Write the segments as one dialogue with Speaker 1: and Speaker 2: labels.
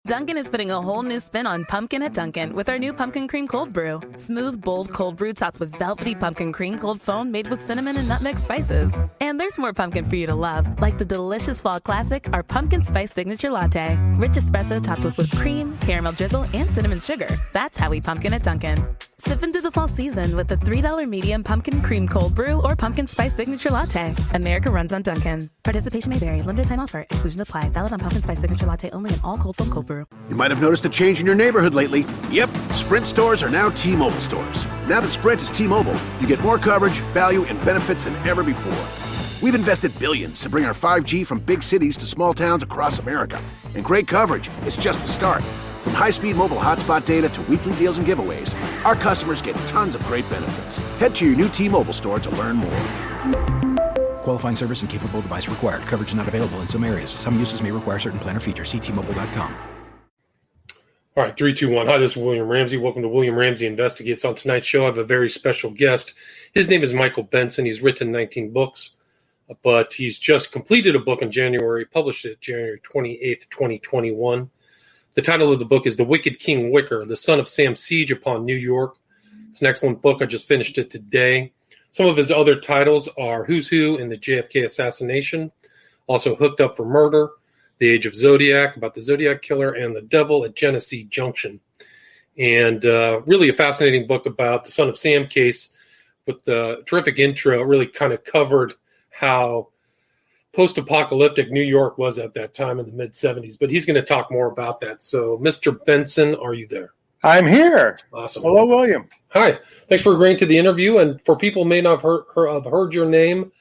Speaker 1: Dunkin' is putting a whole new spin on pumpkin at Dunkin' with our new Pumpkin Cream Cold Brew. Smooth, bold cold brew topped with velvety pumpkin cream cold foam made with cinnamon and nutmeg spices. And there's more pumpkin for you to love, like the delicious fall classic, our Pumpkin Spice Signature Latte. Rich espresso topped with whipped cream, caramel drizzle, and cinnamon sugar. That's how we pumpkin at Dunkin'. Sip into the fall season with the $3 medium Pumpkin Cream Cold Brew or Pumpkin Spice Signature Latte. America runs on Dunkin'. Participation may vary. Limited time offer. Exclusions apply. Valid on Pumpkin Spice Signature Latte only in all cold foam cold brew.
Speaker 2: You might have noticed a change in your neighborhood lately. Yep, Sprint stores are now T-Mobile stores. Now that Sprint is T-Mobile, you get more coverage, value, and benefits than ever before. We've invested billions to bring our 5G from big cities to small towns across America. And great coverage is just the start. From high-speed mobile hotspot data to weekly deals and giveaways, our customers get tons of great benefits. Head to your new T-Mobile store to learn more.
Speaker 3: Qualifying service and capable device required. Coverage not available in some areas. Some uses may require certain plan or features. See T-Mobile.com.
Speaker 4: All right, 3, 2, 1. Hi, this is William Ramsey. Welcome to William Ramsey Investigates. On tonight's show, I have a very special guest. His name is Michael Benson. He's written 19 books, but he's just completed a book in January, published it January 28th, 2021. The title of the book is The Wicked King Wicker, The Son of Sam Siege Upon New York. It's an excellent book. I just finished it today. Some of his other titles are Who's Who in the JFK Assassination, also Hooked Up for Murder, The Age of Zodiac, about the Zodiac Killer, and The Devil at Genesee Junction. And really a fascinating book about the Son of Sam case with the terrific intro. It really kind of covered how post-apocalyptic New York was at that time in the mid-'70s. But he's going to talk more about that. So, Mr. Benson, are you there?
Speaker 5: I'm here.
Speaker 4: Awesome.
Speaker 5: Hello, William.
Speaker 4: Hi. Thanks for agreeing to the interview. And for people who may not have heard your name,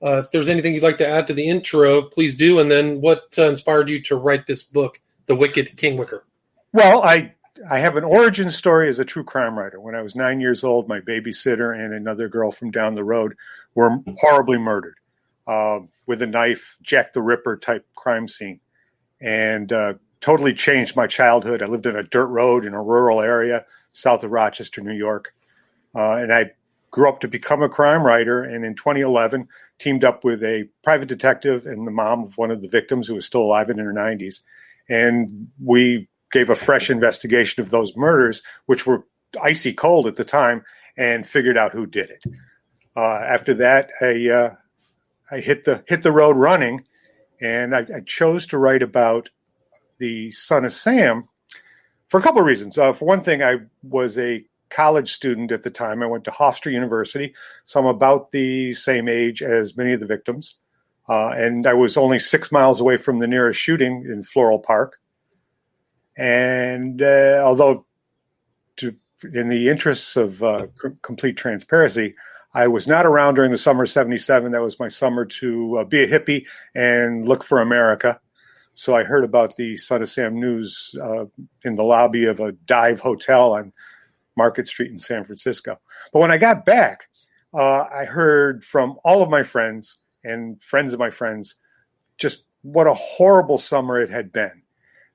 Speaker 4: if there's anything you'd like to add to the intro, please do. And then what inspired you to write this book, The Wicked King Wicker?
Speaker 5: Well, I have an origin story as a true crime writer. When I was 9 years old, my babysitter and another girl from down the road were horribly murdered with a knife, Jack the Ripper type crime scene. And totally changed my childhood. I lived on a dirt road in a rural area south of Rochester, New York. And I grew up to become a crime writer. And in 2011, teamed up with a private detective and the mom of one of the victims who was still alive in her 90s. And we gave a fresh investigation of those murders, which were icy cold at the time, and figured out who did it. After that, I hit the road running, and I chose to write about the Son of Sam for a couple of reasons. For one thing, I was a college student at the time. I went to Hofstra University, so I'm about the same age as many of the victims. And I was only 6 miles away from the nearest shooting in Floral Park. And although in the interests of complete transparency, I was not around during the summer of 77. That was my summer to be a hippie and look for America. So I heard about the Son of Sam news in the lobby of a dive hotel on Market Street in San Francisco. But when I got back, I heard from all of my friends and friends of my friends just what a horrible summer it had been.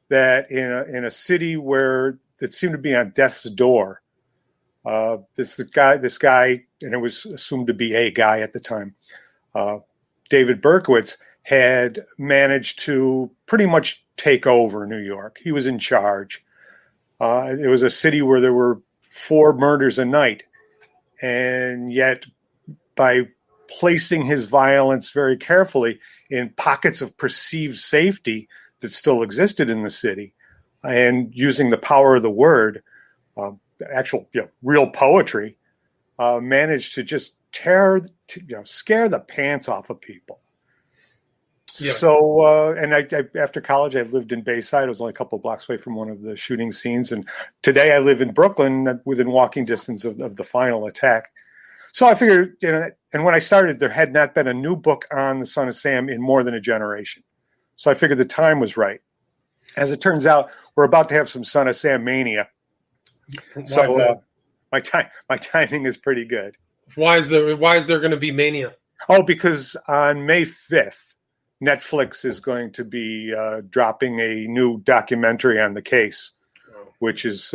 Speaker 5: That in a city where it seemed to be on death's door, this guy, and it was assumed to be a guy at the time, David Berkowitz, had managed to pretty much take over New York. He was in charge. It was a city where there were 4 murders a night, and yet by placing his violence very carefully in pockets of perceived safety that still existed in the city, and using the power of the word, actual real poetry, managed to just scare the pants off of people. Yeah. So, and I after college, I lived in Bayside. I was only a couple of blocks away from one of the shooting scenes. And today I live in Brooklyn, within walking distance of the final attack. So I figured, and when I started, there had not been a new book on the Son of Sam in more than a generation. So I figured the time was right. As it turns out, we're about to have some Son of Sam mania. So my timing is pretty good.
Speaker 4: Why is there going to be mania?
Speaker 5: Oh, because on May 5th, Netflix is going to be dropping a new documentary on the case, which is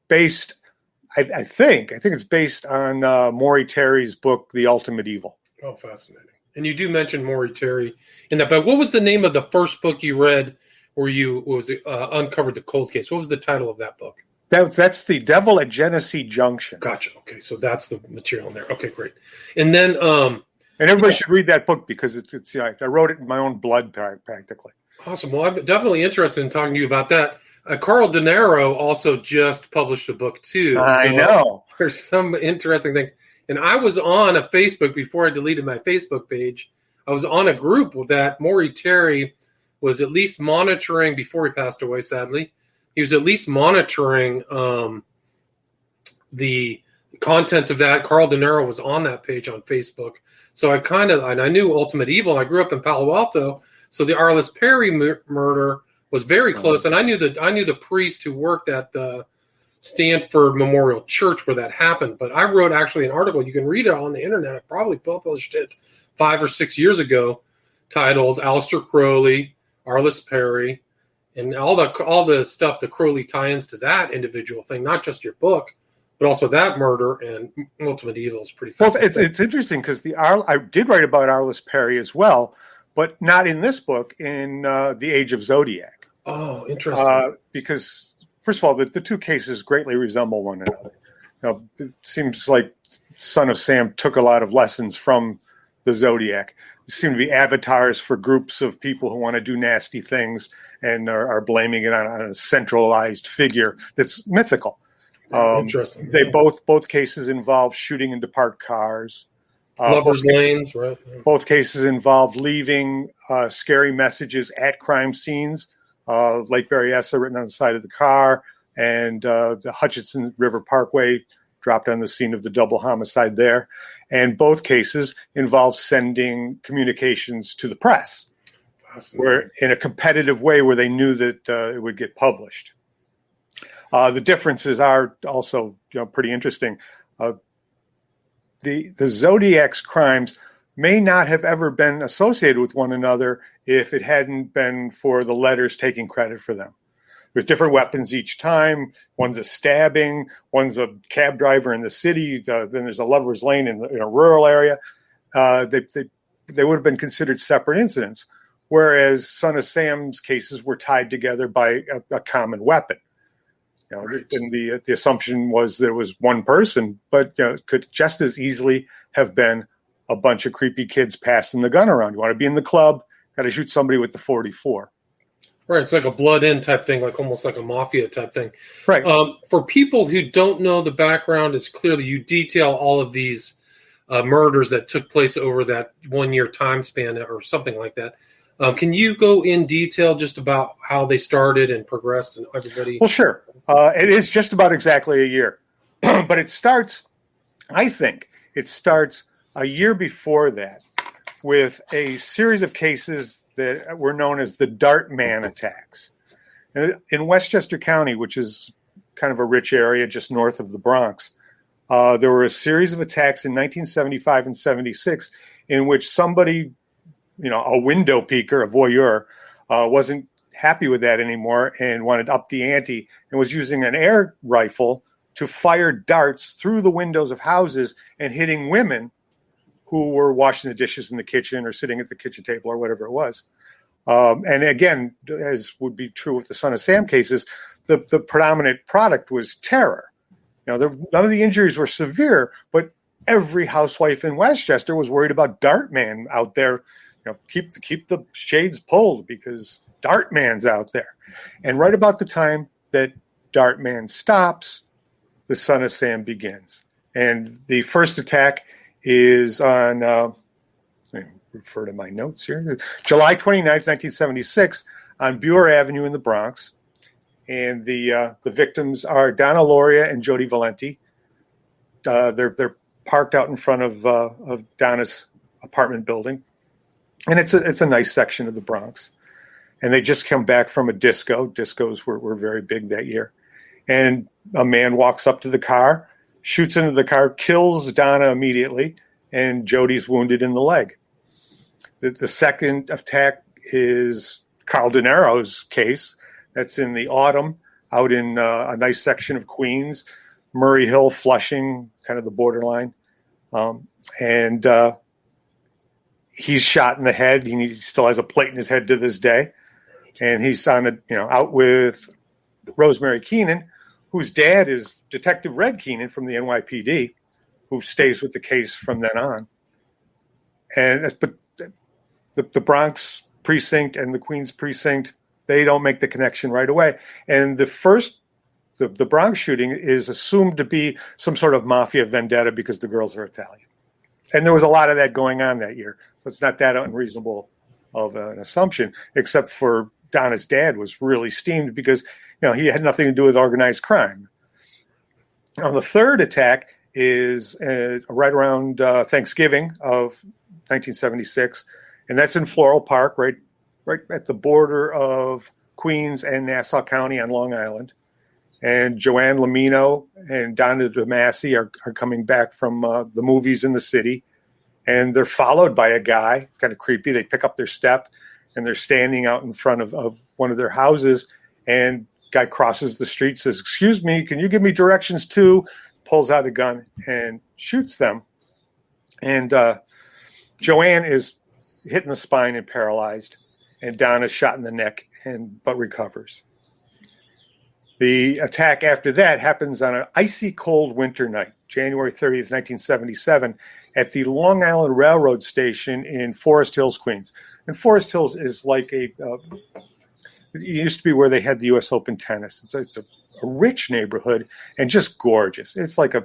Speaker 5: based, I think it's based on Maury Terry's book, The Ultimate Evil.
Speaker 4: Oh, fascinating. And you do mention Maury Terry in that, but what was the name of the first book you read where you uncovered the cold case. What was the title of that book?
Speaker 5: That's The Devil at Genesee Junction.
Speaker 4: Gotcha. Okay, so that's the material in there. Okay, great. And then,
Speaker 5: and everybody should read that book because it's I wrote it in my own blood practically.
Speaker 4: Awesome. Well, I'm definitely interested in talking to you about that. Carl De Niro also just published a book too.
Speaker 5: I know.
Speaker 4: There's some interesting things. And I was on a Facebook before I deleted my Facebook page. I was on a group that Maury Terry was at least monitoring before he passed away, sadly. He was at least monitoring the content of that. Carl De Niro was on that page on Facebook. So I knew Ultimate Evil. I grew up in Palo Alto. So the Arliss Perry murder was very close. And I knew the priest who worked at the Stanford Memorial Church where that happened. But I wrote actually an article. You can read it on the internet. I probably published it 5 or 6 years ago, titled Aleister Crowley, Arliss Perry, and all the stuff, the Crowley tie-ins to that individual thing, not just your book, but also that murder and Ultimate Evil is pretty fascinating.
Speaker 5: Well, it's interesting because I did write about Arliss Perry as well, but not in this book, in The Age of Zodiac.
Speaker 4: Oh, interesting.
Speaker 5: Because, first of all, the two cases greatly resemble one another. It seems like Son of Sam took a lot of lessons from the Zodiac. They seem to be avatars for groups of people who want to do nasty things and are blaming it on a centralized figure that's mythical.
Speaker 4: Interesting.
Speaker 5: They both cases involve shooting into parked cars.
Speaker 4: Lovers' lanes, right?
Speaker 5: Both cases involve leaving scary messages at crime scenes. Lake Berryessa written on the side of the car, and the Hutchinson River Parkway dropped on the scene of the double homicide there. And both cases involve sending communications to the press, where in a competitive way where they knew that it would get published. The differences are also pretty interesting. The Zodiac's crimes may not have ever been associated with one another if it hadn't been for the letters taking credit for them. There's different weapons each time. One's a stabbing, one's a cab driver in the city, then there's a lover's lane in a rural area. They would have been considered separate incidents, whereas Son of Sam's cases were tied together by a common weapon.
Speaker 4: Right.
Speaker 5: And the assumption was there was one person, but it could just as easily have been a bunch of creepy kids passing the gun around. You want to be in the club, got to shoot somebody with the 44.
Speaker 4: Right, it's like a blood in type thing, like almost like a mafia type thing.
Speaker 5: Right.
Speaker 4: For people who don't know the background, it's clearly you detail all of these murders that took place over that 1 year time span or something like that. Can you go in detail just about how they started and progressed and everybody?
Speaker 5: Well, sure. It is just about exactly a year, but it starts a year before that with a series of cases that were known as the Dart Man attacks. In Westchester County, which is kind of a rich area just north of the Bronx, there were a series of attacks in 1975 and 76 in which somebody, a window peeker, a voyeur, wasn't happy with that anymore and wanted up the ante and was using an air rifle to fire darts through the windows of houses and hitting women who were washing the dishes in the kitchen or sitting at the kitchen table or whatever it was. And again, as would be true with the Son of Sam cases, the predominant product was terror. None of the injuries were severe, but every housewife in Westchester was worried about Dart Man out there. Keep the shades pulled because Dart Man's out there. And right about the time that Dart Man stops, the Son of Sam begins. And the first attack is on, refer to my notes here, July 29th, 1976, on Buer Avenue in the Bronx. And the victims are Donna Loria and Jody Valenti. They're parked out in front of Donna's apartment building. And it's a nice section of the Bronx. And they just come back from a disco. Discos were very big that year. And a man walks up to the car, shoots into the car, kills Donna immediately, and Jody's wounded in the leg. The second attack is Carl De Niro's case. That's in the autumn out in a nice section of Queens, Murray Hill, Flushing, kind of the borderline. And he's shot in the head. He still has a plate in his head to this day. and he's out with Rosemary Keenan, whose dad is Detective Red Keenan from the NYPD, who stays with the case from then on. But the Bronx precinct and the Queens precinct, they don't make the connection right away. And the Bronx shooting is assumed to be some sort of mafia vendetta because the girls are Italian. And there was a lot of that going on that year. So it's not that unreasonable of an assumption, except for Donna's dad was really steamed because he had nothing to do with organized crime. Now, the third attack is right around Thanksgiving of 1976, and that's in Floral Park, right at the border of Queens and Nassau County on Long Island. And Joanne Lamino and Donna DeMasi are coming back from the movies in the city, and they're followed by a guy. It's kind of creepy. They pick up their step, and they're standing out in front of one of their houses, and guy crosses the street, says, "Excuse me, can you give me directions too?" Pulls out a gun and shoots them. And Joanne is hit in the spine and paralyzed, and Donna's shot in the neck but recovers. The attack after that happens on an icy cold winter night, January 30th, 1977, at the Long Island Railroad Station in Forest Hills, Queens. And Forest Hills is like it used to be where they had the U.S. Open tennis. It's a rich neighborhood and just gorgeous. It's like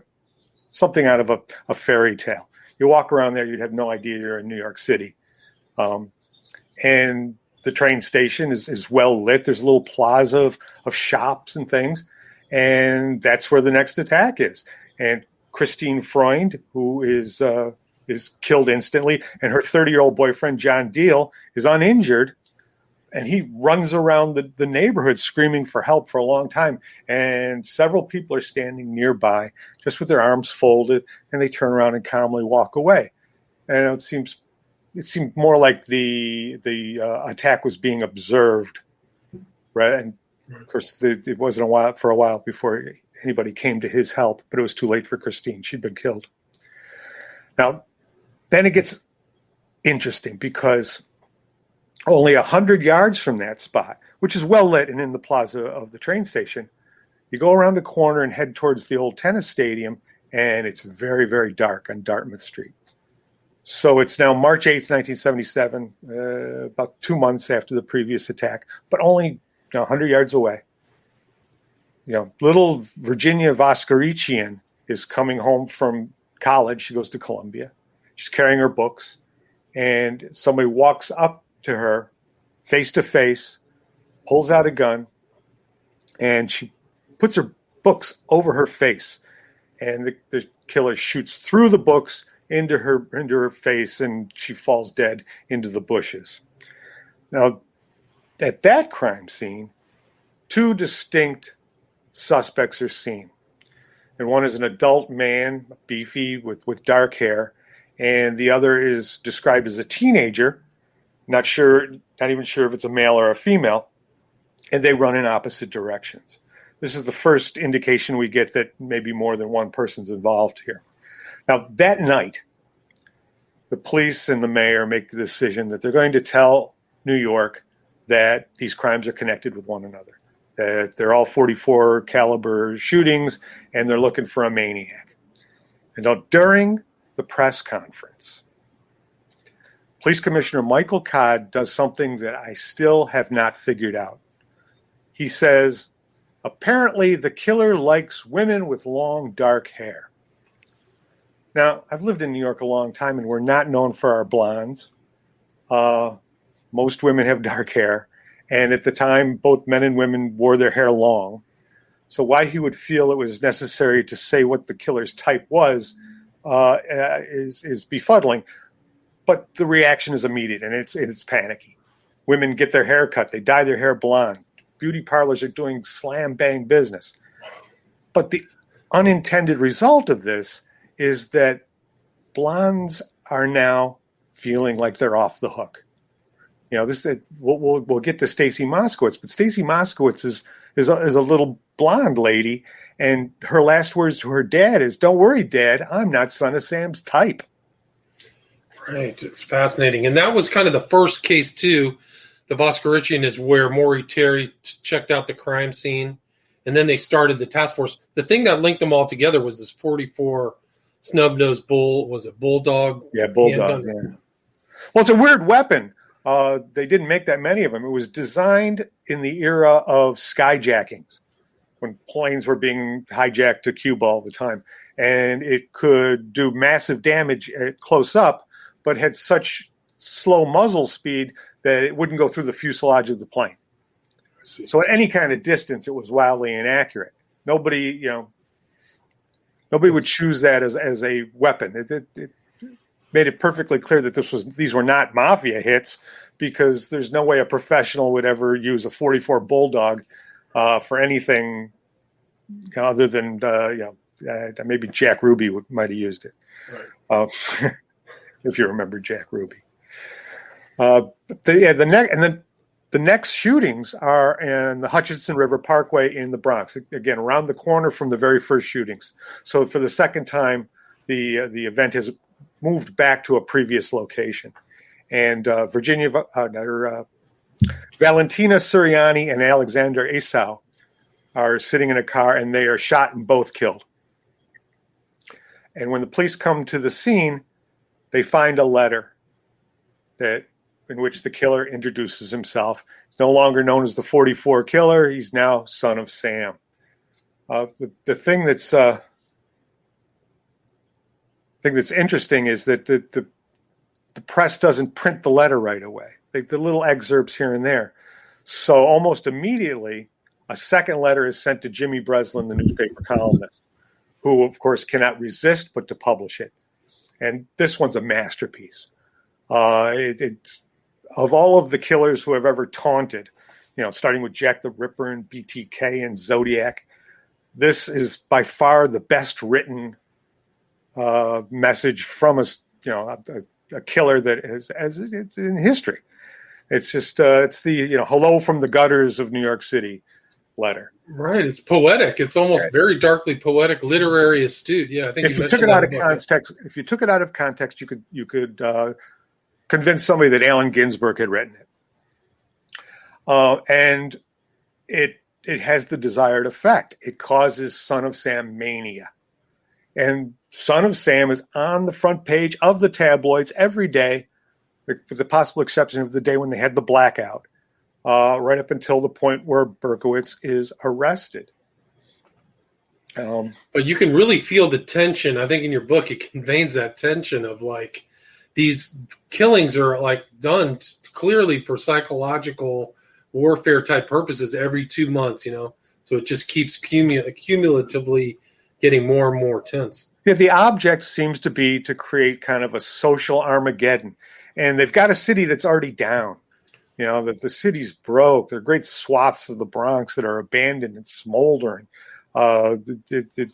Speaker 5: something out of a fairy tale. You walk around there, you'd have no idea you're in New York City. And the train station is well lit. There's a little plaza of shops and things. And that's where the next attack is. And Christine Freund, who is killed instantly, and her 30-year-old boyfriend, John Deal, is uninjured. And he runs around the neighborhood screaming for help for a long time. And several people are standing nearby just with their arms folded, and they turn around and calmly walk away. And it seemed more like the attack was being observed, right? And of course, it wasn't for a while before anybody came to his help, but it was too late for Christine. She'd been killed. Now, then it gets interesting because only 100 yards from that spot, which is well lit and in the plaza of the train station, you go around the corner and head towards the old tennis stadium, and it's very, very dark on Dartmouth Street. So it's now March 8th, 1977, about 2 months after the previous attack, but only 100 yards away. Little Virginia Voskerichian is coming home from college. She goes to Columbia. She's carrying her books, and somebody walks up to her face to face, pulls out a gun, and she puts her books over her face, and the killer shoots through the books into her face, and she falls dead into the bushes. Now, at that crime scene, two distinct suspects are seen. And one is an adult man, beefy, with dark hair, and the other is described as a teenager, not even sure if it's a male or a female, and they run in opposite directions. This is the first indication we get that maybe more than one person's involved here. Now, that night, the police and the mayor make the decision that they're going to tell New York that these crimes are connected with one another, that they're all .44 caliber shootings, and they're looking for a maniac. And now, during the press conference, Police Commissioner Michael Codd does something that I still have not figured out. He says, apparently the killer likes women with long, dark hair. Now, I've lived in New York a long time, and we're not known for our blondes. Most women have dark hair. And at the time, both men and women wore their hair long. So why he would feel it was necessary to say what the killer's type was is befuddling. But the reaction is immediate, and it's panicky. Women get their hair cut. They dye their hair blonde. Beauty parlors are doing slam bang business. But the unintended result of this is that blondes are now feeling like they're off the hook. We'll get to Stacy Moskowitz, but Stacy Moskowitz is a little blonde lady, and her last words to her dad is, "Don't worry, Dad, I'm not Son of Sam's type."
Speaker 4: Right, it's fascinating, and that was kind of the first case too the Voskerichian is where Maury Terry checked out the crime scene, and then they started the task force. The thing that linked them all together was this 44 snub-nosed bull. Was it bulldog?
Speaker 5: Yeah, bulldog. Yeah. Well, it's a weird weapon. They didn't make that many of them. It was designed in the era of skyjackings, when planes were being hijacked to Cuba all the time. And it could do massive damage at close up, but had such slow muzzle speed that it wouldn't go through the fuselage of the plane. So at any kind of distance, it was wildly inaccurate. Nobody would choose that as a weapon. It made it perfectly clear that these were not mafia hits, because there's no way a professional would ever use a 44 Bulldog for anything other than maybe Jack Ruby might have used it, right. If you remember Jack Ruby. The next shootings are in the Hutchinson River Parkway in the Bronx, again around the corner from the very first shootings. So for the second time, the event has moved back to a previous location, and Valentina Suriani and Alexander Esau are sitting in a car, and they are shot and both killed. And when the police come to the scene, they find a letter in which the killer introduces himself. He's no longer known as the 44 killer. He's now Son of Sam. The thing that's interesting is that the press doesn't print the letter right away. The little excerpts here and there. So almost immediately, a second letter is sent to Jimmy Breslin, the newspaper columnist, who, of course, cannot resist but to publish it. And this one's a masterpiece. It's of all of the killers who have ever taunted, starting with Jack the Ripper and BTK and Zodiac, this is by far the best written message from a killer that is as it's in history. It's just it's the hello from the gutters of New York City letter. Right. It's poetic. It's almost very darkly poetic, literary astute. Yeah, I think if you took it out of context, you could convince somebody that Allen Ginsberg had written it. And it has the desired effect. It causes Son of Sam mania. And Son of Sam is on the front page of the tabloids every day, with the possible exception of the day when they had the blackout, right up until the point where Berkowitz is arrested. But you can really feel the tension. I think in your book it conveys that tension of like these killings are like done clearly for psychological warfare type purposes every 2 months, so it just keeps cumulatively getting more and more tense. Yeah, the object seems to be to create kind of a social Armageddon. And they've got a city that's already down. That the city's broke. There are great swaths of the Bronx that are abandoned and smoldering. The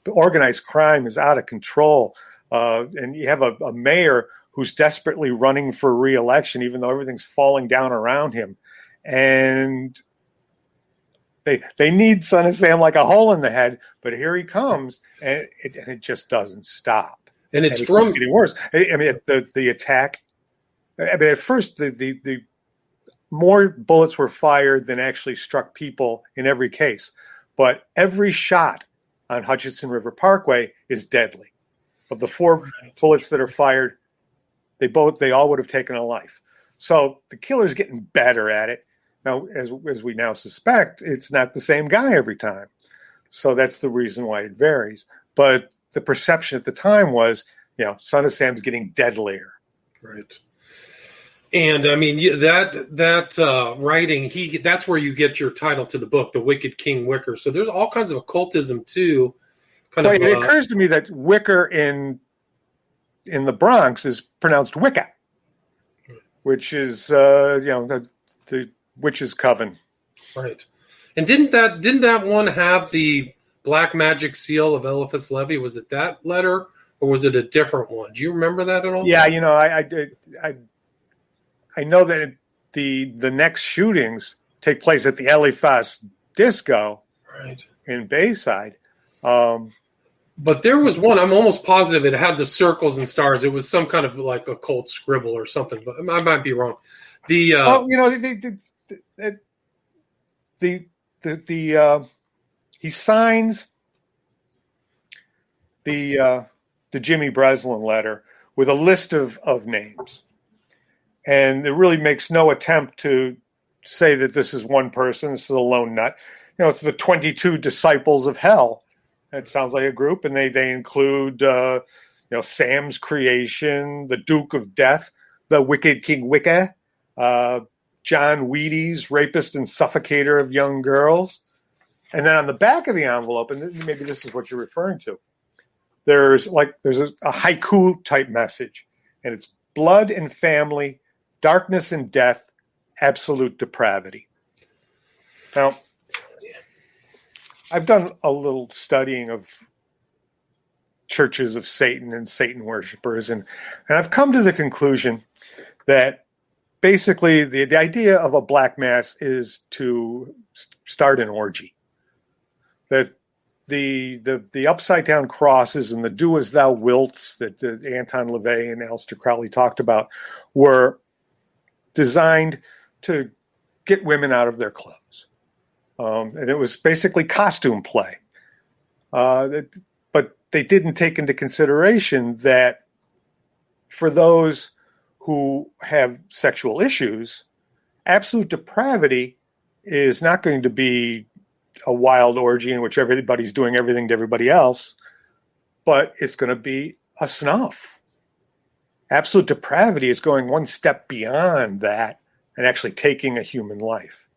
Speaker 5: organized crime is out of control. And you have a mayor who's desperately running for re-election, even though everything's falling down around him. And they need Son of Sam like a hole in the head, but here he comes, and it just doesn't stop. And it's from getting worse. The attack. At first, the more bullets were fired than actually struck people in every case, but every shot on Hutchinson River Parkway is deadly. Of the 4 bullets that are fired, they all would have taken a life. So the killer's getting better at it. Now, as we now suspect, it's not the same guy every time. So that's the reason why it varies. But the perception at the time was, Son of Sam's getting deadlier. Right. And I mean that writing, that's where you get your title to the book, The Wicked King Wicker. So there's all kinds of occultism too. It occurs to me that Wicker in the Bronx is pronounced Wicca, which is the witch's coven. Right. And didn't that one have the black magic seal of Eliphas Levi? Was it that letter or was it a different one? Do you remember that at all? Yeah, I know that the next shootings take place at the Eliphas Disco, right, in Bayside. But there was one, I'm almost positive it had the circles and stars. It was some kind of like occult scribble or something, but I might be wrong.
Speaker 4: The
Speaker 5: well, he signs the Jimmy Breslin letter with a list of names, and it really makes no attempt to say that this is one person. This is a lone nut. It's the 22 disciples of hell. It sounds like a group, and they include Sam's creation, the Duke of Death, the Wicked King Wicca, John Wheaties, rapist and suffocator of young girls. And then on the back of the envelope, and maybe this is what you're referring to, there's a haiku type message, and it's blood and family, darkness and death, absolute depravity. Now, I've done a little studying of churches of Satan and Satan worshipers, and I've come to the conclusion that basically the idea of a black mass is to start an orgy. That the upside down crosses and the do as thou wilts that Anton LaVey and Aleister Crowley talked about were designed to get women out of their clothes. And it was basically costume play. But they didn't take into consideration that for those who have sexual issues, absolute depravity is not going to be a wild orgy in which everybody's doing everything to everybody else, but it's going to be a snuff. Absolute depravity is going one step beyond that and actually taking a human life.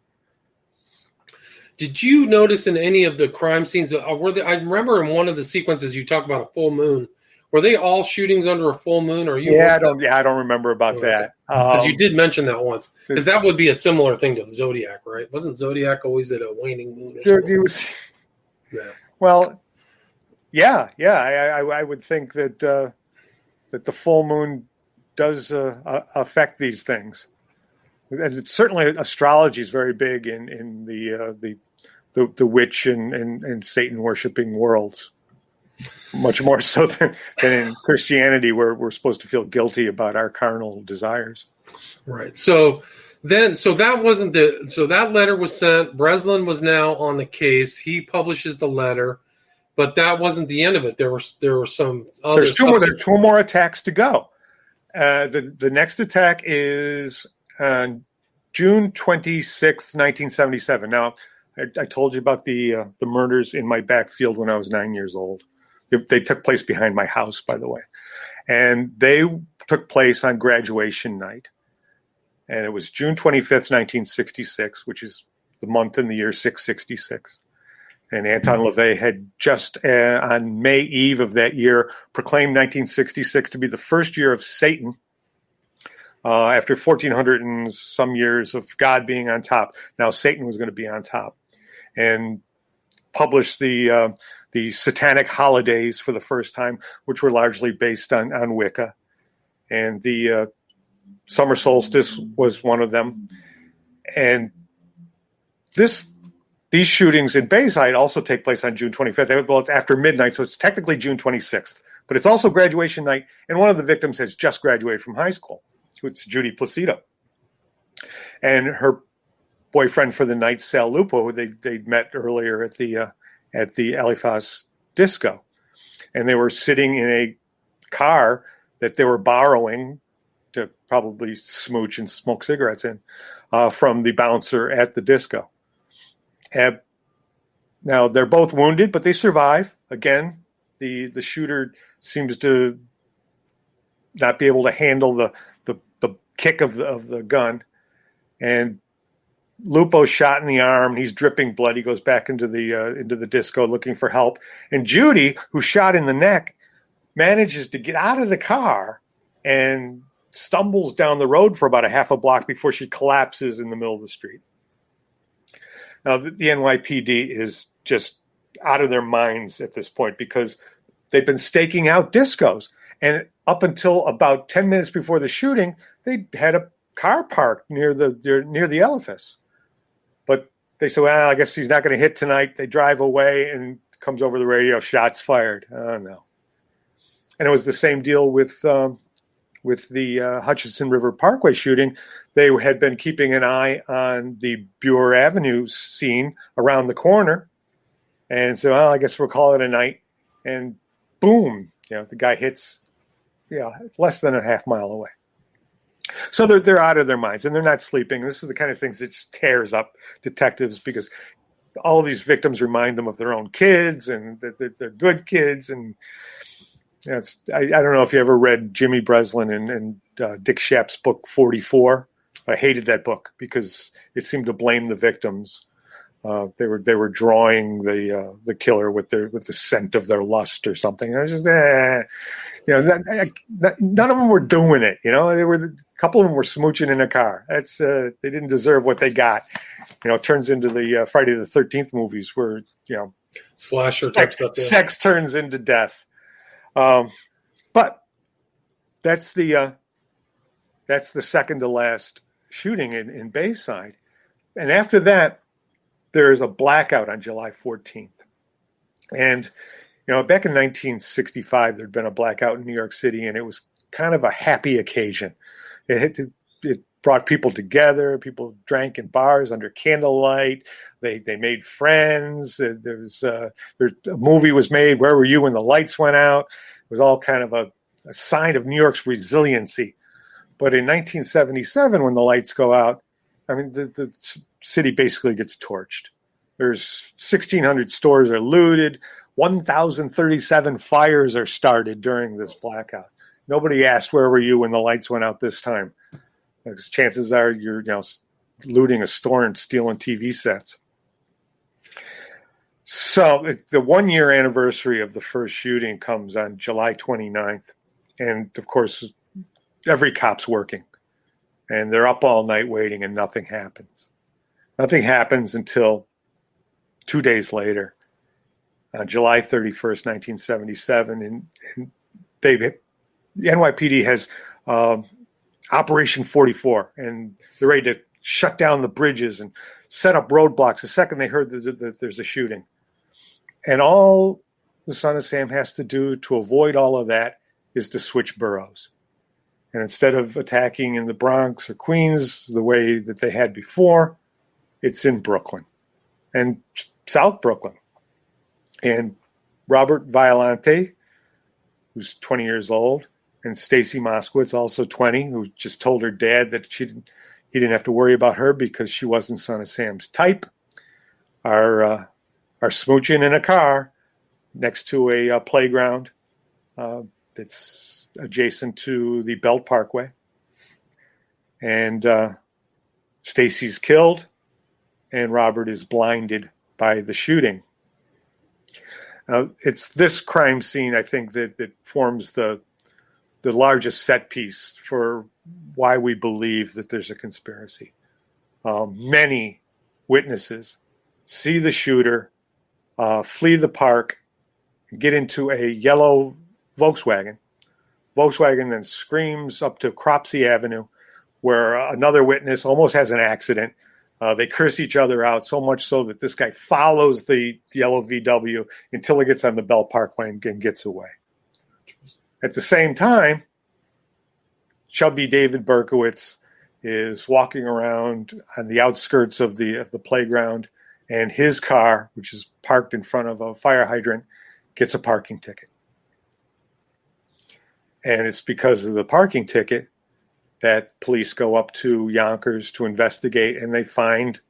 Speaker 4: Did you notice in any of the crime scenes, I remember in one of the sequences you talk about a full moon. Were they all shootings under a full moon? Or
Speaker 5: I don't remember about that.
Speaker 4: Because you did mention that once. Because that would be a similar thing to Zodiac, right? Wasn't Zodiac always at a waning moon?
Speaker 5: I would think that the full moon does affect these things, and it's certainly astrology is very big in the witch and Satan worshiping worlds. Much more so than in Christianity, where we're supposed to feel guilty about our carnal desires.
Speaker 4: Right. So that letter was sent. Breslin was now on the case. He publishes the letter, but that wasn't the end of it. There were some other. There's
Speaker 5: two more attacks to go. The next attack is on June 26th, 1977. Now, I told you about the murders in my backfield when I was 9 years old. They took place behind my house, by the way. And they took place on graduation night. And it was June 25th, 1966, which is the month and the year 666. And Anton LaVey had just on May Eve of that year proclaimed 1966 to be the first year of Satan after 1,400 and some years of God being on top. Now Satan was going to be on top. And published the satanic holidays for the first time, which were largely based on Wicca. And the summer solstice was one of them. And these shootings in Bayside also take place on June 25th. Well, it's after midnight, so it's technically June 26th. But it's also graduation night, and one of the victims has just graduated from high school. It's Judy Placido. And her boyfriend for the night, Sal Lupo, they met earlier at the Eliphaz disco. And they were sitting in a car that they were borrowing to probably smooch and smoke cigarettes in from the bouncer at the disco. Now, they're both wounded, but they survive. Again, the shooter seems to not be able to handle the kick of the gun. And Lupo's shot in the arm. He's dripping blood. He goes back into the disco looking for help. And Judy, who's shot in the neck, manages to get out of the car and stumbles down the road for about a half a block before she collapses in the middle of the street. Now, the NYPD is just out of their minds at this point because they've been staking out discos. And up until about 10 minutes before the shooting, they had a car parked near the Eliphas. But they say, well, I guess he's not going to hit tonight. They drive away and comes over the radio, shots fired. Oh, no. And it was the same deal with with the Hutchinson River Parkway shooting, they had been keeping an eye on the Buer Avenue scene around the corner. And so, well, I guess we'll call it a night. And boom, the guy hits less than a half mile away. So they're out of their minds, and they're not sleeping. This is the kind of things that just tears up detectives, because all these victims remind them of their own kids, and that they're good kids. And I don't know if you ever read Jimmy Breslin and Dick Shapp's book 44. I hated that book because it seemed to blame the victims. They were drawing the killer with the scent of their lust or something. I was just none of them were doing it. A couple of them were smooching in a car. That's they didn't deserve what they got. It turns into the Friday the 13th movies where
Speaker 4: slasher type stuff. Yeah.
Speaker 5: Sex turns into death. But that's the second to last shooting in Bayside, and after that, there is a blackout on July 14th. And, back in 1965, there'd been a blackout in New York City, and it was kind of a happy occasion. It brought people together. People drank in bars under candlelight. They made friends. A movie was made, Where Were You When the Lights Went Out? It was all kind of a sign of New York's resiliency. But in 1977, when the lights go out, the city basically gets torched. There's 1,600 stores are looted. 1,037 fires are started during this blackout. Nobody asked, where were you when the lights went out this time? Because chances are you're looting a store and stealing TV sets. So the 1-year anniversary of the first shooting comes on July 29th. And, of course, every cop's working. And they're up all night waiting, and nothing happens. Nothing happens until 2 days later, July 31st, 1977. And the NYPD has Operation 44, and they're ready to shut down the bridges and set up roadblocks the second they heard that there's a shooting. And all the Son of Sam has to do to avoid all of that is to switch boroughs. And instead of attacking in the Bronx or Queens the way that they had before, it's in Brooklyn and South Brooklyn. And Robert Violante, who's 20 years old, and Stacy Moskowitz, also 20, who just told her dad that he didn't have to worry about her because she wasn't Son of Sam's type, are smooching in a car next to a playground that's adjacent to the Belt Parkway. And Stacy's killed, and Robert is blinded by the shooting. It's this crime scene, I think, that forms the largest set piece for why we believe that there's a conspiracy. Many witnesses see the shooter flee the park, get into a yellow Volkswagen. Volkswagen then screams up to Cropsey Avenue, where another witness almost has an accident. They curse each other out, so much so that this guy follows the yellow VW until he gets on the Belt Parkway and gets away. At the same time, chubby David Berkowitz is walking around on the outskirts of the playground, and his car, which is parked in front of a fire hydrant, gets a parking ticket. And it's because of the parking ticket that police go up to Yonkers to investigate, and they find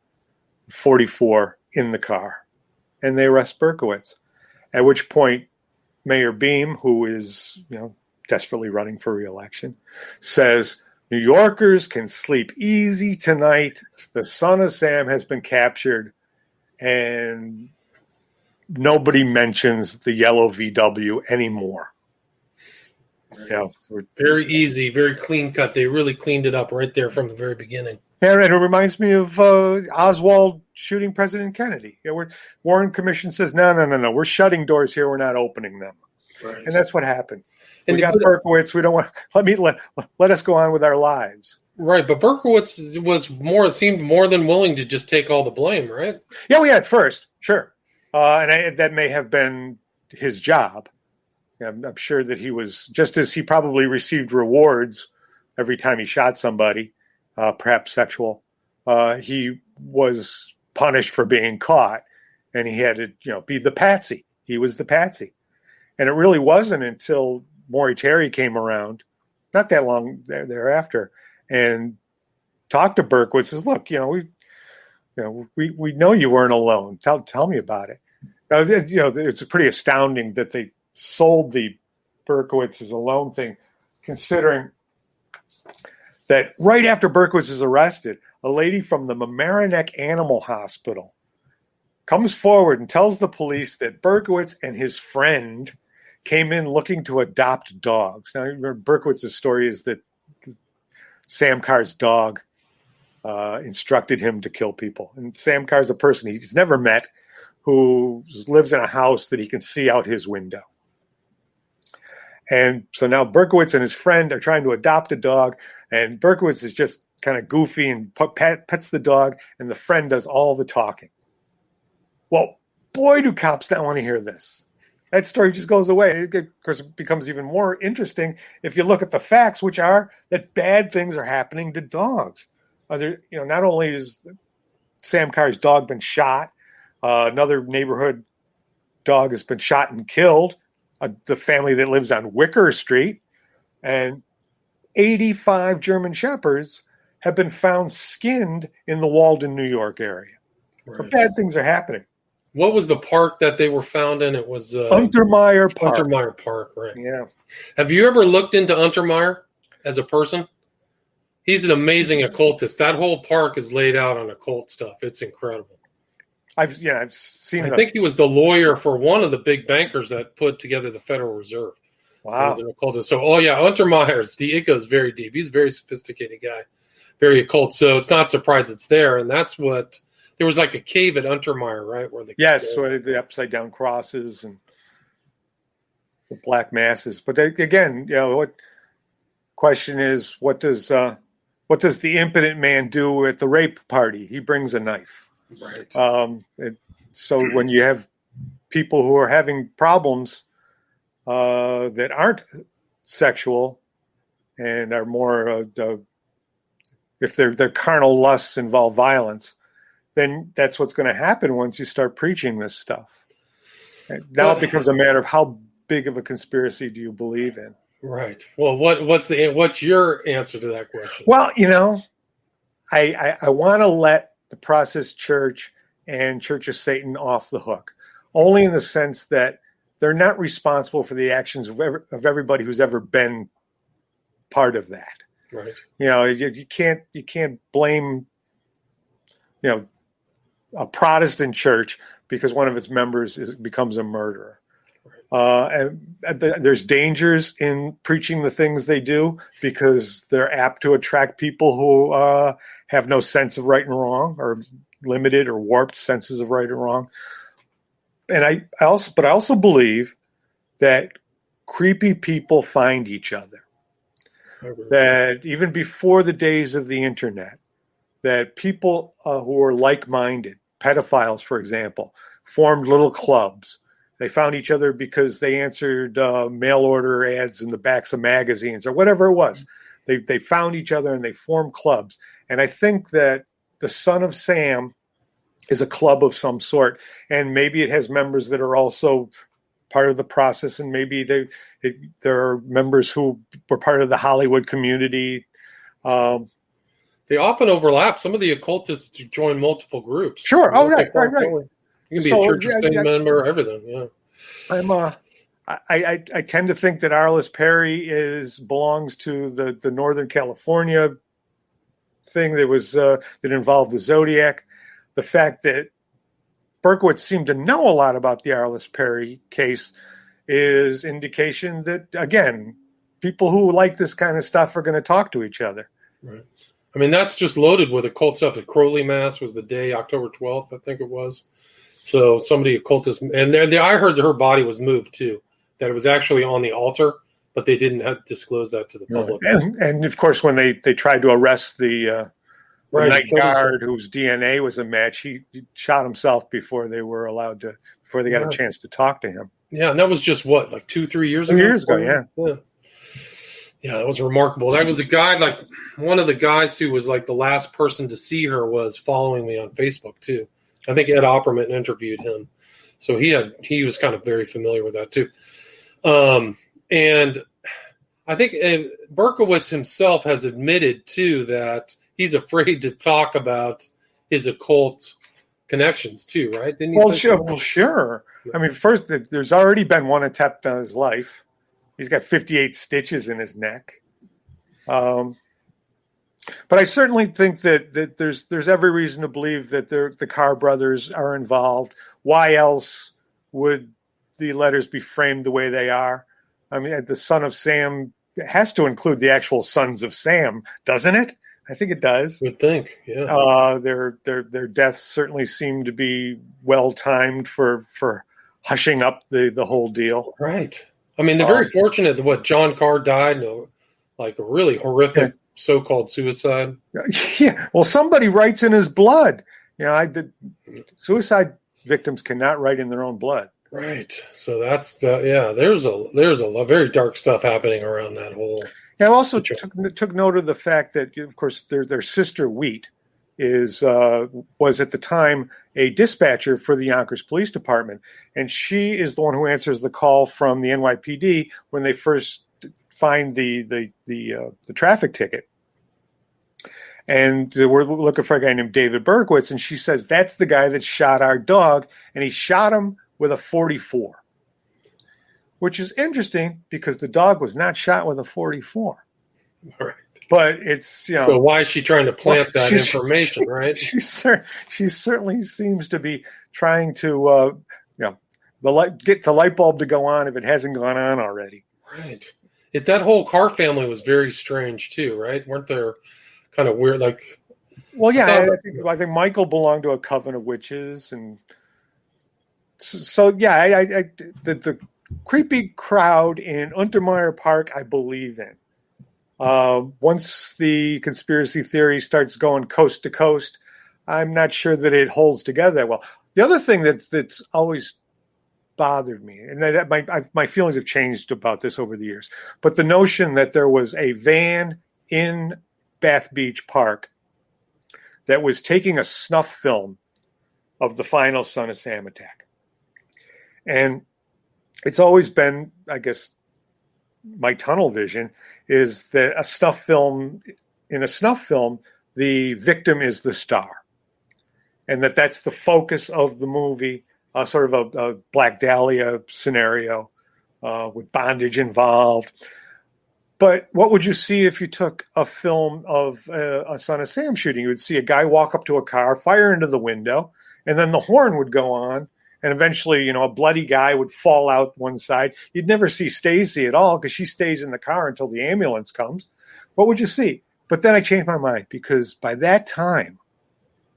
Speaker 5: 44 in the car. And they arrest Berkowitz. At which point, Mayor Beam, who is, desperately running for re-election, says, New Yorkers can sleep easy tonight. The Son of Sam has been captured, and nobody mentions the yellow VW anymore.
Speaker 4: Very easy, very clean cut. They really cleaned it up right there from the very beginning.
Speaker 5: Yeah, and it reminds me of Oswald shooting President Kennedy. Warren Commission says, no, we're shutting doors here. We're not opening them. Right. And that's what happened. And we got Berkowitz. We don't want. Let us go on with our lives.
Speaker 4: Right, but Berkowitz seemed more than willing to just take all the blame, right?
Speaker 5: Yeah, we had first, sure, and that may have been his job. I'm sure that he was, just as he probably received rewards every time he shot somebody, perhaps sexual, he was punished for being caught, and he had to, be the patsy. He was the patsy. And it really wasn't until Maury Terry came around, not that long thereafter, and talked to Berkowitz, says, look, we know you weren't alone. Tell me about it. It's pretty astounding that they sold the Berkowitz is alone thing, considering that right after Berkowitz is arrested, a lady from the Mamaroneck Animal Hospital comes forward and tells the police that Berkowitz and his friend came in looking to adopt dogs. Now, remember, Berkowitz's story is that Sam Carr's dog instructed him to kill people. And Sam Carr's a person he's never met who lives in a house that he can see out his window. And so now Berkowitz and his friend are trying to adopt a dog, and Berkowitz is just kind of goofy and pets the dog, and the friend does all the talking. Well, boy, do cops not want to hear this. That story just goes away. Of course, it becomes even more interesting if you look at the facts, which are that bad things are happening to dogs. Not only is Sam Carr's dog been shot, another neighborhood dog has been shot and killed, the family that lives on Wicker Street, and 85 German Shepherds have been found skinned in the Walden, New York area. Right. So bad things are happening.
Speaker 4: What was the park that they were found in? It was
Speaker 5: Untermeyer Park.
Speaker 4: Untermeyer Park, right?
Speaker 5: Yeah.
Speaker 4: Have you ever looked into Untermeyer as a person? He's an amazing occultist. That whole park is laid out on occult stuff. It's incredible.
Speaker 5: I've seen.
Speaker 4: I think he was the lawyer for one of the big bankers that put together the Federal Reserve.
Speaker 5: Wow.
Speaker 4: He's an occultist. So, Untermeyer, it goes very deep. He's a very sophisticated guy, very occult. So it's not surprised it's there, and that's what. There was like a cave at Untermeyer, right? Where
Speaker 5: where the upside down crosses and the black masses. But again, what question is, what does the impotent man do at the rape party? He brings a knife.
Speaker 4: Right.
Speaker 5: So when you have people who are having problems that aren't sexual and are more, if their carnal lusts involve violence, then that's what's going to happen once you start preaching this stuff. And now it becomes a matter of how big of a conspiracy do you believe in?
Speaker 4: Right. Well, what's your answer to that question?
Speaker 5: Well, I want to let the Process Church and Church of Satan off the hook, only in the sense that they're not responsible for the actions of everybody who's ever been part of that.
Speaker 4: Right.
Speaker 5: You can't blame a Protestant church because one of its members becomes a murderer. And there's dangers in preaching the things they do because they're apt to attract people who have no sense of right and wrong, or limited or warped senses of right and wrong. And I also believe that creepy people find each other. That even before the days of the internet, that people who are like-minded, pedophiles, for example, formed little clubs. They found each other because they answered mail order ads in the backs of magazines or whatever it was. They found each other and they formed clubs. And I think that the Son of Sam is a club of some sort. And maybe it has members that are also part of the process. And maybe there are members who were part of the Hollywood community.
Speaker 4: They often overlap. Some of the occultists join multiple groups.
Speaker 5: Sure. Oh, right.
Speaker 4: You can be a Church of Satan member, everything. Yeah.
Speaker 5: I tend to think that Arliss Perry belongs to the Northern California thing that involved the Zodiac. The fact that Berkowitz seemed to know a lot about the Arliss Perry case is indication that, again, people who like this kind of stuff are going to talk to each other.
Speaker 4: Right. I mean, that's just loaded with occult stuff. The Crowley Mass was the day, October 12th, I think it was. So somebody occultist, and I heard that her body was moved too, that it was actually on the altar, but they didn't disclose that to the public.
Speaker 5: And of course, when they tried to arrest the night guard whose DNA was a match, he shot himself before they got a chance to talk to him.
Speaker 4: Yeah, and that was just what, like 2-3 years ago?
Speaker 5: 2 years ago, yeah.
Speaker 4: Yeah, that was remarkable. That was a guy, like one of the guys who was like the last person to see her was following me on Facebook too. I think Ed Opperman interviewed him, so he was kind of very familiar with that too. And I think Berkowitz himself has admitted too that he's afraid to talk about his occult connections too, right? Didn't he
Speaker 5: Well,
Speaker 4: say
Speaker 5: sure.
Speaker 4: so?
Speaker 5: Well, sure. I mean, first, there's already been one attempt on his life. He's got 58 stitches in his neck. But I certainly think that there's every reason to believe that the Carr brothers are involved. Why else would the letters be framed the way they are? I mean, the son of Sam has to include the actual sons of Sam, doesn't it? I think it does.
Speaker 4: Would think, yeah.
Speaker 5: Their deaths certainly seem to be well timed for hushing up the whole deal.
Speaker 4: Right. I mean, they're very fortunate that John Carr died, like a really horrific so-called suicide.
Speaker 5: Yeah. Well, somebody writes in his blood. Suicide victims cannot write in their own blood.
Speaker 4: Right. So that's there's a very dark stuff happening around that whole.
Speaker 5: Yeah, I also took note of the fact that, of course, their sister Wheat was at the time a dispatcher for the Yonkers Police Department, and she is the one who answers the call from the NYPD when they first find the traffic ticket. And we're looking for a guy named David Berkowitz, and she says that's the guy that shot our dog, and he shot him with a .44, which is interesting because the dog was not shot with a .44.
Speaker 4: Right.
Speaker 5: But it's,
Speaker 4: so why is she trying to plant that information, right?
Speaker 5: She certainly seems to be trying to, get the light bulb to go on if it hasn't gone on already.
Speaker 4: Right. That whole Carr family was very strange too, right? Weren't there kind of weird, like?
Speaker 5: Well, yeah, I think Michael belonged to a coven of witches, and so yeah, the creepy crowd in Untermeyer Park, I believe in. Once the conspiracy theory starts going coast to coast, I'm not sure that it holds together that well. The other thing that's always bothered me, and my feelings have changed about this over the years, but the notion that there was a van in Bath Beach Park that was taking a snuff film of the final Son of Sam attack. And it's always been, I guess, my tunnel vision is that in a snuff film, the victim is the star. And that's the focus of the movie, sort of a Black Dahlia scenario with bondage involved. But what would you see if you took a film of a Son of Sam shooting? You would see a guy walk up to a car, fire into the window, and then the horn would go on. And eventually, a bloody guy would fall out one side. You'd never see Stacy at all because she stays in the car until the ambulance comes. What would you see? But then I changed my mind because by that time,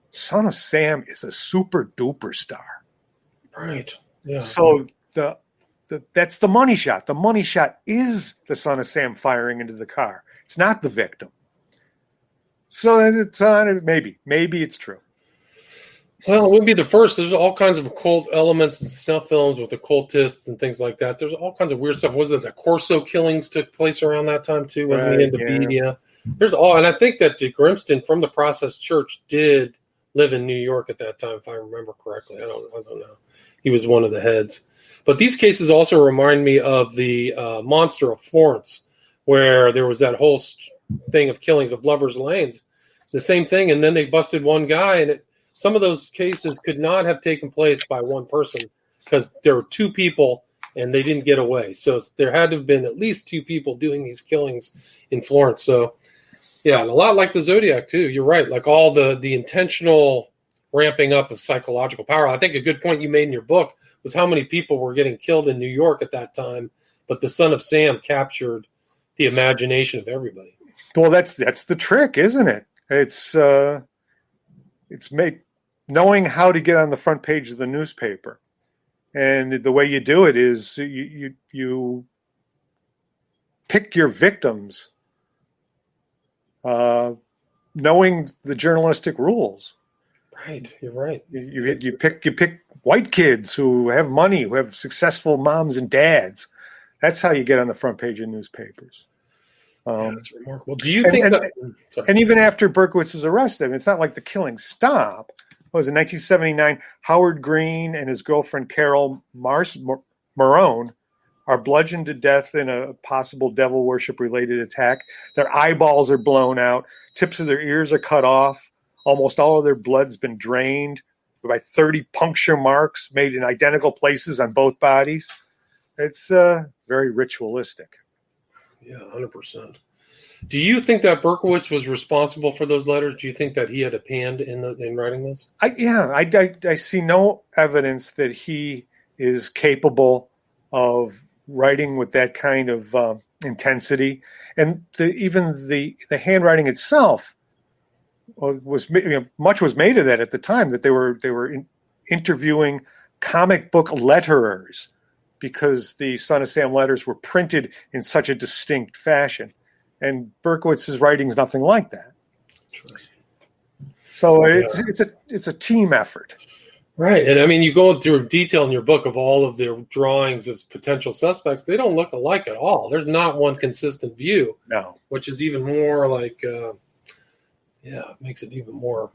Speaker 5: Son of Sam is a super duper star.
Speaker 4: Right. Yeah.
Speaker 5: So that's the money shot. The money shot is the Son of Sam firing into the car. It's not the victim. So it's maybe it's true.
Speaker 4: Well, it wouldn't be the first. There's all kinds of occult elements in snuff films with occultists and things like that. There's all kinds of weird stuff. Was it the Corso killings took place around that time too? Wasn't he into media? There's all, and I think that Grimston from the Process Church did live in New York at that time, if I remember correctly. I don't know. He was one of the heads. But these cases also remind me of the Monster of Florence, where there was that whole thing of killings of lovers' lanes. The same thing, and then they busted one guy, and some of those cases could not have taken place by one person because there were two people and they didn't get away. So there had to have been at least two people doing these killings in Florence. So, yeah, and a lot like the Zodiac, too. You're right. Like all the intentional ramping up of psychological power. I think a good point you made in your book was how many people were getting killed in New York at that time, but the Son of Sam captured the imagination of everybody.
Speaker 5: Well, that's the trick, isn't it? It's knowing how to get on the front page of the newspaper. And the way you do it is you pick your victims, knowing the journalistic rules.
Speaker 4: Right, you're right.
Speaker 5: You pick white kids who have money, who have successful moms and dads. That's how you get on the front page of newspapers.
Speaker 4: That's remarkable. Do you think
Speaker 5: and even after Berkowitz is arrested, it's not like the killings stop. It was in 1979, Howard Green and his girlfriend Carol Marone are bludgeoned to death in a possible devil worship related attack. Their eyeballs are blown out. Tips of their ears are cut off. Almost all of their blood's been drained by 30 puncture marks made in identical places on both bodies. It's very ritualistic.
Speaker 4: Yeah, 100%. Do you think that Berkowitz was responsible for those letters? Do you think that he had a hand in writing this?
Speaker 5: I see no evidence that he is capable of writing with that kind of intensity. And even the handwriting itself was much was made of that at the time, that they were interviewing comic book letterers because the Son of Sam letters were printed in such a distinct fashion. And Berkowitz's writing is nothing like that. So it's a team effort.
Speaker 4: Right. And I mean, you go through detail in your book of all of their drawings of potential suspects. They don't look alike at all. There's not one consistent view.
Speaker 5: No.
Speaker 4: Which is even more like, makes it even more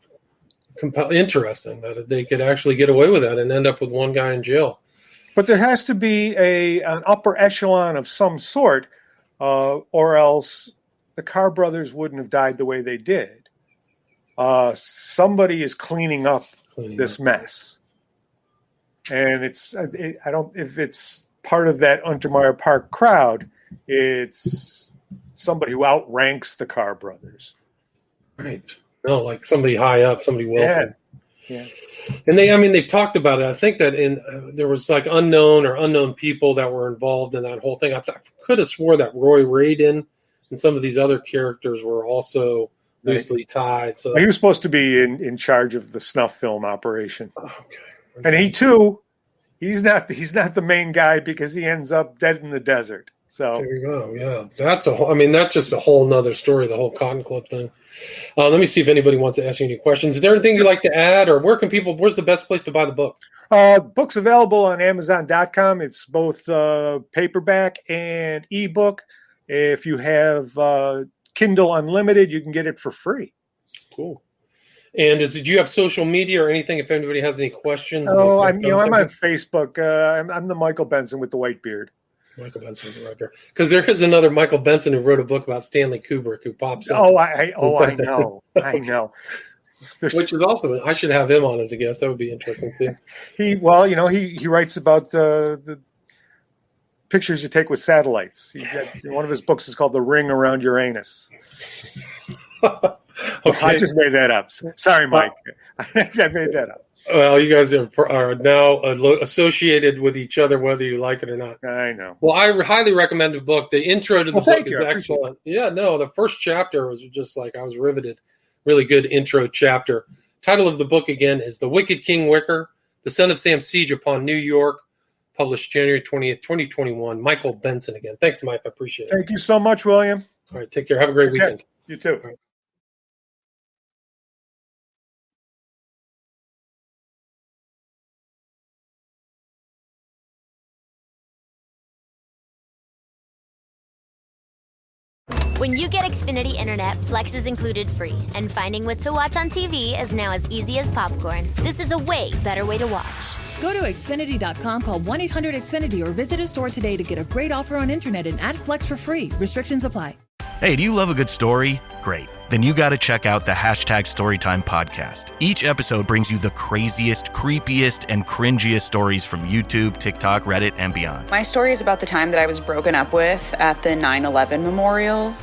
Speaker 4: interesting that they could actually get away with that and end up with one guy in jail.
Speaker 5: But there has to be an upper echelon of some sort, or else the Carr brothers wouldn't have died the way they did. Somebody is cleaning up this mess, and if it's part of that Untermeyer Park crowd, it's somebody who outranks the Carr brothers.
Speaker 4: Right. No, like somebody high up, somebody wealthy.
Speaker 5: Yeah.
Speaker 4: And they've talked about it. I think that there was like unknown people that were involved in that whole thing. I could have swore that Roy Radin and some of these other characters were also loosely tied. So
Speaker 5: he was supposed to be in charge of the snuff film operation.
Speaker 4: Okay.
Speaker 5: And he too, he's not the main guy because he ends up dead in the desert. So
Speaker 4: there you go. Yeah, that's just a whole nother story. The whole Cotton Club thing. Let me see if anybody wants to ask you any questions. Is there anything you'd like to add, or where's the best place to buy the book?
Speaker 5: Book's available on Amazon.com. It's both paperback and ebook. If you have Kindle Unlimited, you can get it for free.
Speaker 4: Cool. And do you have social media or anything? If anybody has any questions?
Speaker 5: Oh, I'm on Facebook. I'm the Michael Benson with the white beard.
Speaker 4: Michael Benson right there, because there is another Michael Benson who wrote a book about Stanley Kubrick who pops up.
Speaker 5: I know. I know.
Speaker 4: Which is also, I should have him on as a guest. That would be interesting too.
Speaker 5: He writes about the pictures you take with satellites. One of his books is called The Ring Around Uranus. Okay. I just made that up. Sorry, Mike. I made that up.
Speaker 4: Well, you guys are now associated with each other, whether you like it or not.
Speaker 5: I know.
Speaker 4: Well, I highly recommend the book. The intro to the book is excellent. Yeah, no, the first chapter was just like, I was riveted. Really good intro chapter. Title of the book, again, is The Wicked King Wicker, The Son of Sam Siege Upon New York, published January 20th, 2021. Michael Benson again. Thanks, Mike. I appreciate it.
Speaker 5: Thank you so much, William.
Speaker 4: All right, take care. Have a great weekend.
Speaker 5: You too.
Speaker 4: All right.
Speaker 6: When you get Xfinity Internet, Flex is included free, and finding what to watch on TV is now as easy as popcorn. This is a way better way to watch.
Speaker 7: Go to Xfinity.com, call 1-800-XFINITY, or visit a store today to get a great offer on internet and add Flex for free. Restrictions apply.
Speaker 8: Hey, do you love a good story? Great. Then you got to check out the #Storytime podcast. Each episode brings you the craziest, creepiest, and cringiest stories from YouTube, TikTok, Reddit, and beyond.
Speaker 9: My story is about the time that I was broken up with at the 9/11 memorial.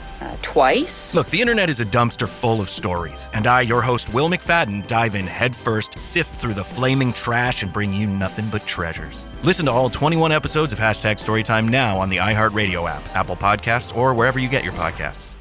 Speaker 9: Twice.
Speaker 8: Look, the internet is a dumpster full of stories, and I, your host, Will McFadden, dive in headfirst, sift through the flaming trash, and bring you nothing but treasures. Listen to all 21 episodes of #Storytime now on the iHeartRadio app, Apple Podcasts, or wherever you get your podcasts.